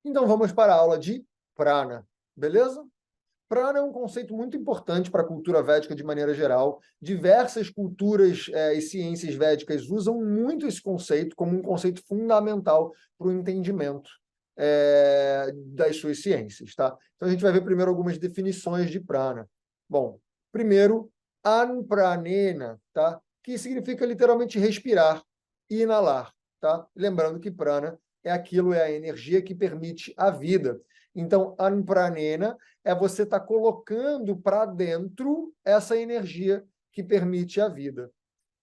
Então vamos para a aula de prana, beleza? Prana é um conceito muito importante para a cultura védica de maneira geral. Diversas culturas e ciências védicas usam muito esse conceito como um conceito fundamental para o entendimento das suas ciências, tá? Então a gente vai ver primeiro algumas definições de prana. Bom, primeiro, anpranena, tá? Que significa literalmente respirar e inalar, tá? Lembrando que prana é a energia que permite a vida. Então, anpranena é você estar colocando para dentro essa energia que permite a vida.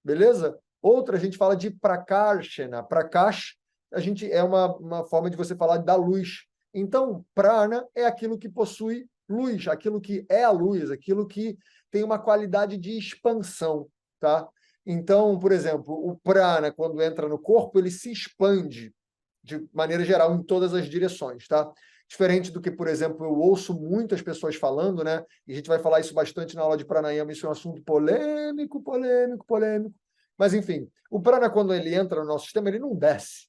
Beleza? Outra, a gente fala de prakarshana. Prakash, a gente é uma forma de você falar da luz. Então, prana é aquilo que possui luz, aquilo que é a luz, aquilo que tem uma qualidade de expansão, tá? Então, por exemplo, o prana, quando entra no corpo, ele se expande de maneira geral em todas as direções, tá? Diferente do que, por exemplo, eu ouço muitas pessoas falando, né? E a gente vai falar isso bastante na aula de pranayama, isso é um assunto polêmico, polêmico, polêmico. Mas, enfim, o prana, quando ele entra no nosso sistema, ele não desce.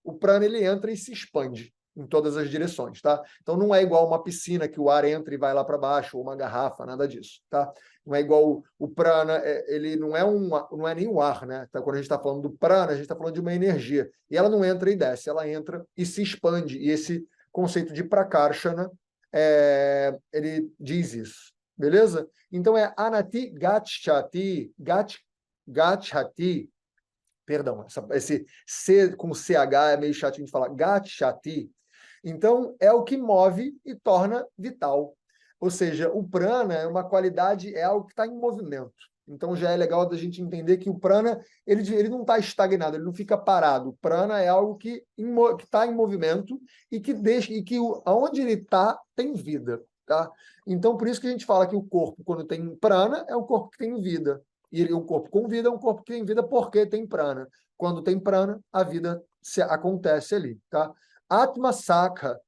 O prana, ele entra e se expande em todas as direções, tá? Então, não é igual uma piscina que o ar entra e vai lá para baixo, ou uma garrafa, nada disso, tá? Não é igual o prana, ele não é nem o ar, né? Então, quando a gente está falando do prana, a gente está falando de uma energia. E ela não entra e desce, ela entra e se expande. E esse conceito de prakarshana, ele diz isso. Beleza? Então é anati gachati, gachati, perdão, esse C com CH é meio chatinho de falar, gachati. Então é o que move e torna vital. Ou seja, o prana é uma qualidade, é algo que está em movimento. Então já é legal da gente entender que o prana ele não está estagnado, ele não fica parado. O prana é algo que está em movimento e que deixa e que aonde ele está tem vida, tá? Então por isso que a gente fala que o corpo quando tem prana é um corpo que tem vida. E um corpo com vida é um corpo que tem vida porque tem prana. Quando tem prana, a vida acontece ali, tá? Atma Sakha,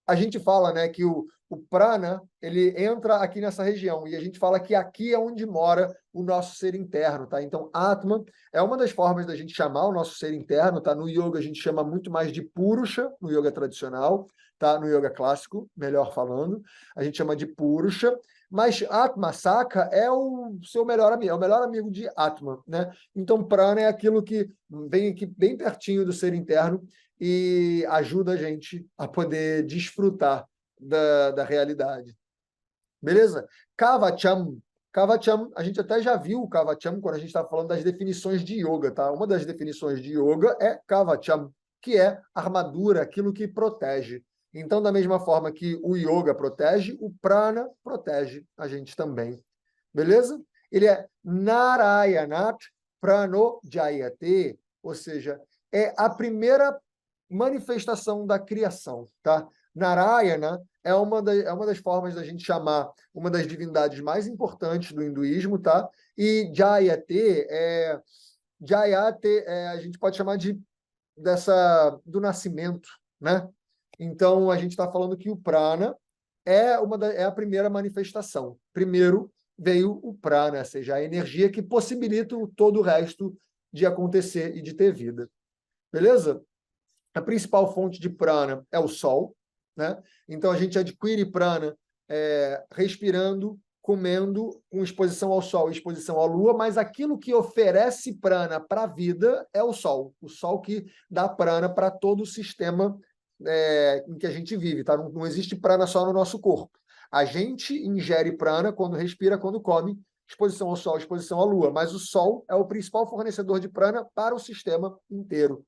a gente fala, né, que o prana ele entra aqui nessa região e a gente fala que aqui é onde mora o nosso ser interno, tá? Então, Atma é uma das formas da gente chamar o nosso ser interno, tá? No yoga a gente chama muito mais de Purusha, no yoga tradicional, tá? No yoga clássico, melhor falando, a gente chama de Purusha, mas Atma Sakha é o seu melhor amigo, é o melhor amigo de Atma, né? Então, prana é aquilo que vem aqui bem pertinho do ser interno e ajuda a gente a poder desfrutar da realidade. Beleza? Kavacham. Kavacham, a gente até já viu o Kavacham quando a gente estava falando das definições de yoga, tá? Uma das definições de yoga é Kavacham, que é armadura, aquilo que protege. Então, da mesma forma que o yoga protege, o prana protege a gente também. Beleza? Ele é Narayanat Pranojayate, ou seja, é a primeira manifestação da criação, tá? Narayana é uma das formas da gente chamar uma das divindades mais importantes do hinduísmo, tá? E Jayate a gente pode chamar do nascimento, né? Então a gente está falando que o prana é a primeira manifestação. Primeiro veio o prana, ou seja, a energia que possibilita todo o resto de acontecer e de ter vida. Beleza? A principal fonte de prana é o sol, né? Então a gente adquire prana respirando, comendo, com exposição ao sol e exposição à lua, mas aquilo que oferece prana para a vida é o sol que dá prana para todo o sistema em que a gente vive, tá? Não existe prana só no nosso corpo. A gente ingere prana quando respira, quando come, exposição ao sol, exposição à lua, mas o sol é o principal fornecedor de prana para o sistema inteiro.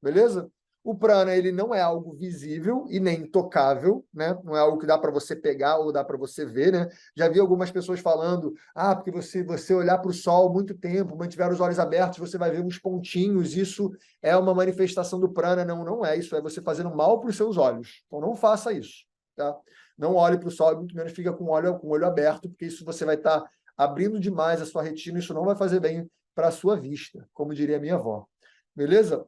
Beleza? O prana ele não é algo visível e nem tocável, né? Não é algo que dá para você pegar ou dá para você ver, né? Já vi algumas pessoas falando, porque você olhar para o sol muito tempo, mantiver os olhos abertos, você vai ver uns pontinhos, isso é uma manifestação do prana. Não, não é isso, é você fazendo mal para os seus olhos. Então não faça isso, tá? Não olhe para o sol e muito menos fica com o olho aberto, porque isso você vai estar abrindo demais a sua retina, isso não vai fazer bem para a sua vista, como diria a minha avó. Beleza?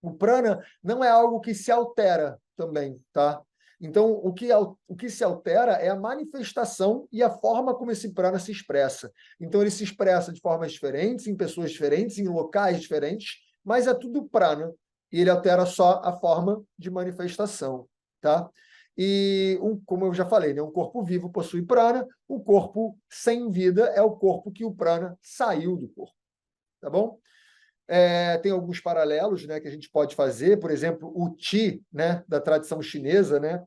O prana não é algo que se altera também, tá? Então, o que se altera é a manifestação e a forma como esse prana se expressa. Então, ele se expressa de formas diferentes, em pessoas diferentes, em locais diferentes, mas é tudo prana. e ele altera só a forma de manifestação, tá? E, como eu já falei, né, um corpo vivo possui prana, o corpo sem vida é o corpo que o prana saiu do corpo, tá bom? Tem alguns paralelos, né, que a gente pode fazer, por exemplo, o Qi, né, da tradição chinesa, né,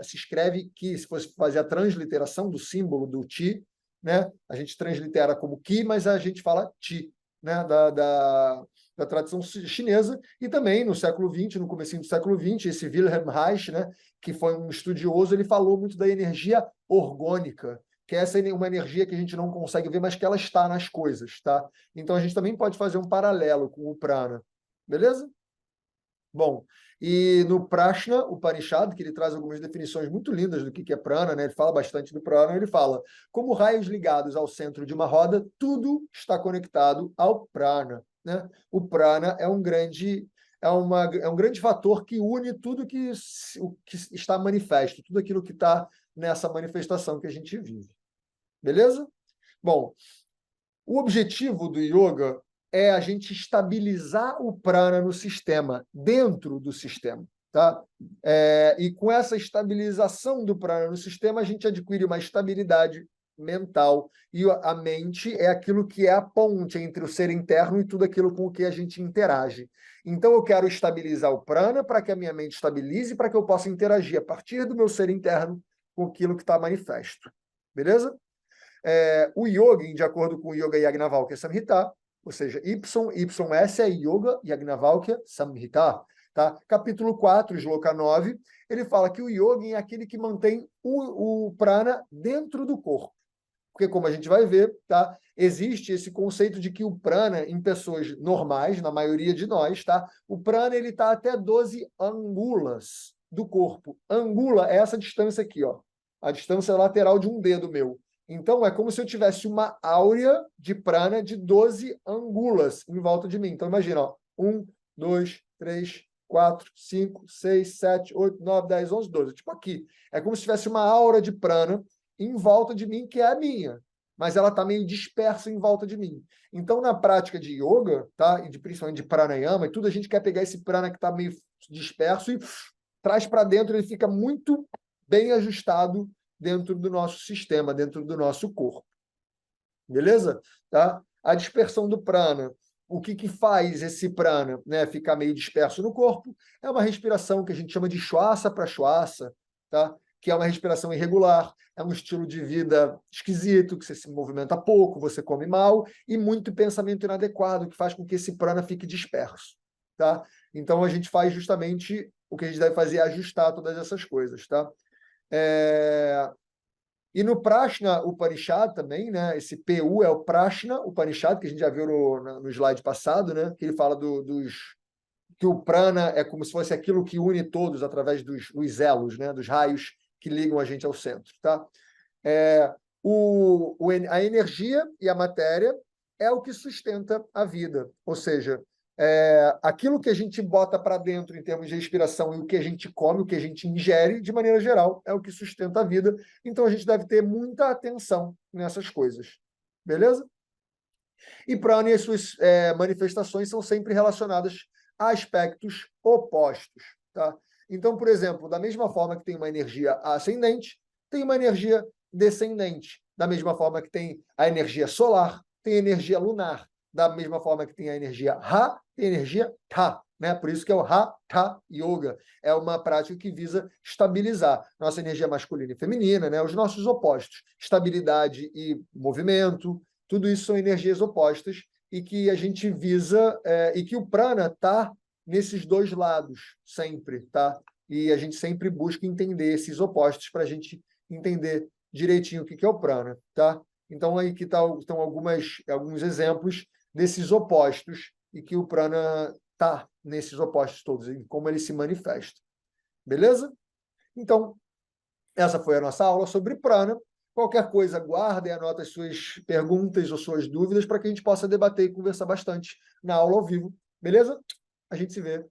se escreve Qi, se fosse fazer a transliteração do símbolo do Qi, né, a gente translitera como Qi, mas a gente fala Qi, né, da tradição chinesa, e também no século XX, no comecinho do século XX, esse Wilhelm Reich, né, que foi um estudioso, ele falou muito da energia orgânica, que essa é uma energia que a gente não consegue ver, mas que ela está nas coisas, tá? Então a gente também pode fazer um paralelo com o prana, beleza? Bom, e no Prashna Upanishad, que ele traz algumas definições muito lindas do que é prana, né? Ele fala bastante do prana, ele fala: como raios ligados ao centro de uma roda, tudo está conectado ao prana, né? O prana é um grande fator que une tudo o que está manifesto, tudo aquilo que está nessa manifestação que a gente vive. Beleza? Bom, o objetivo do yoga é a gente estabilizar o prana no sistema, dentro do sistema, tá? E com essa estabilização do prana no sistema, a gente adquire uma estabilidade mental. E a mente é aquilo que é a ponte entre o ser interno e tudo aquilo com o que a gente interage. Então, eu quero estabilizar o prana para que a minha mente estabilize, para que eu possa interagir a partir do meu ser interno com aquilo que está manifesto. Beleza? O yoga, de acordo com o Yoga Yagnavalkya Samhita, ou seja, YS é Yoga Yagnavalkya Samhita, tá? Capítulo 4, Shloka 9, ele fala que o yoga é aquele que mantém o prana dentro do corpo. Porque, como a gente vai ver, tá? Existe esse conceito de que o prana, em pessoas normais, na maioria de nós, tá? O prana ele está até 12 angulas do corpo. Angula é essa distância aqui, ó, a distância lateral de um dedo meu. Então, é como se eu tivesse uma áurea de prana de 12 angulas em volta de mim. Então, imagina, ó, 1, 2, 3, 4, 5, 6, 7, 8, 9, 10, 11, 12. Tipo aqui. É como se tivesse uma aura de prana em volta de mim, que é a minha. Mas ela está meio dispersa em volta de mim. Então, na prática de yoga, tá? E principalmente de pranayama e tudo, a gente quer pegar esse prana que está meio disperso e traz para dentro, ele fica muito bem ajustado dentro do nosso sistema, dentro do nosso corpo. Beleza? Tá? A dispersão do prana. O que faz esse prana, né, ficar meio disperso no corpo? É uma respiração que a gente chama de shwasa prashwasa, tá? Que é uma respiração irregular, é um estilo de vida esquisito, que você se movimenta pouco, você come mal, e muito pensamento inadequado, que faz com que esse prana fique disperso. Tá? Então, a gente faz justamente o que a gente deve fazer é ajustar todas essas coisas. Tá? E no Prashna Upanishad também, né? Esse PU é o Prashna Upanishad, que a gente já viu no slide passado, né? Que ele fala que o prana é como se fosse aquilo que une todos através dos elos, né? Dos raios que ligam a gente ao centro. Tá? A energia e a matéria é o que sustenta a vida, ou seja, aquilo que a gente bota para dentro em termos de respiração e o que a gente come, o que a gente ingere, de maneira geral, é o que sustenta a vida. Então, a gente deve ter muita atenção nessas coisas. Beleza? E prana e as suas manifestações são sempre relacionadas a aspectos opostos. Tá? Então, por exemplo, da mesma forma que tem uma energia ascendente, tem uma energia descendente. Da mesma forma que tem a energia solar, tem a energia lunar. Da mesma forma que tem a energia Ra, tem a energia Ta. Né? Por isso que é o Hatha Yoga. É uma prática que visa estabilizar nossa energia masculina e feminina, né? Os nossos opostos. Estabilidade e movimento. Tudo isso são energias opostas e que a gente visa, e que o prana está nesses dois lados, sempre, tá? E a gente sempre busca entender esses opostos para a gente entender direitinho o que é o prana, tá? Então, aí que estão alguns exemplos desses opostos e que o prana está nesses opostos todos, e como ele se manifesta. Beleza? Então, essa foi a nossa aula sobre prana. Qualquer coisa, guarda e anota as suas perguntas ou suas dúvidas para que a gente possa debater e conversar bastante na aula ao vivo. Beleza? A gente se vê